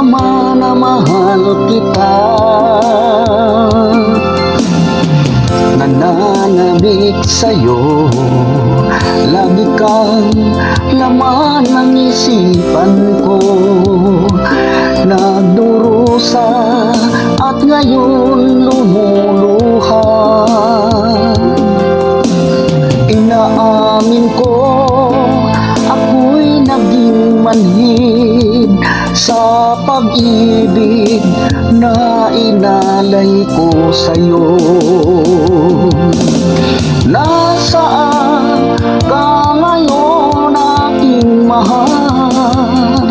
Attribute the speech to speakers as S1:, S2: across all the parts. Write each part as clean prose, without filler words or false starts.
S1: naman na mahal kita. Nananabik sa'yo, lagi kang laman ng isipan ko. Nagdurusa at ngayon lumuluha. Inaamin ko, ako'y naging manhid sa pag-ibig na inalay ko sa'yo. Nasaan ka ngayon, aking mahal?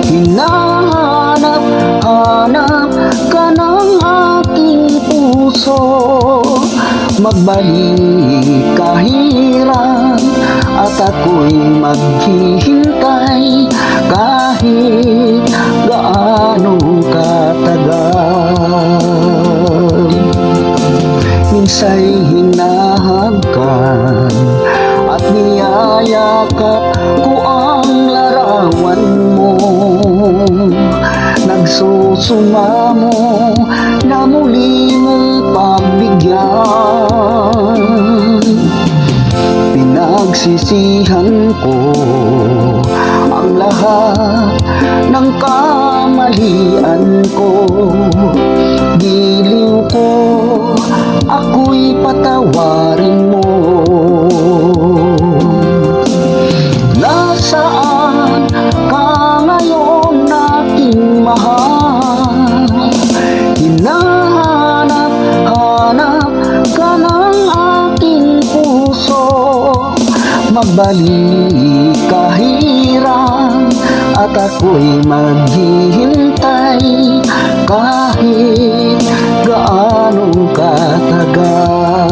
S1: Hinahanap-hanap ka ng aking puso. Magbalik kahirap at ako'y maghihintay kahit gaano katagal. Minsa'y hinahagkan at niyayakap ko ang larawan mo. Nagsusumamo na muli mong pagbigyan. Pinagsisihan ko ang lahat ng kamalian ko. Giliw ko, ako'y patawarin mo. Nasaan ka ngayon, aking mahal? Hinahanap-hanap ka ng aking puso. Magbalik kahirap at ako'y maghihintay kahit gaano katagal.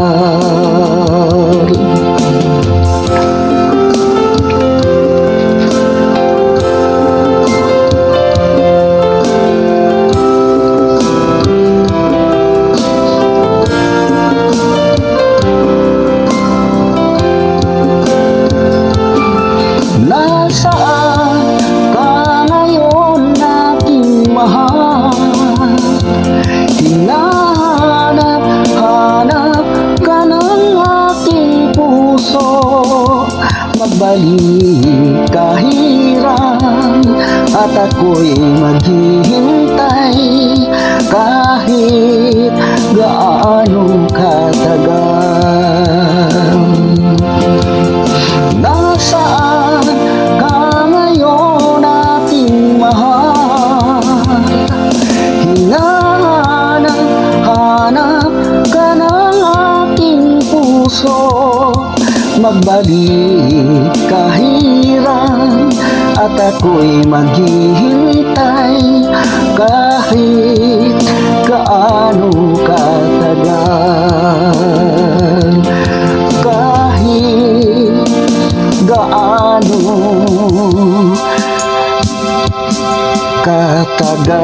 S1: Nasaan ka ngayon, aking mahal? Hinahanap-hanap ka ng aking puso. Magbalik kahirap at ako'y maghihintay kahit gaano katagal. Nasaan ka ngayon, aking mahal? Hinahanap-hanap ka ng aking puso. Magbalik kahirap at ako'y maghihintay kahit gaano katagal. Kahit gaano katagal.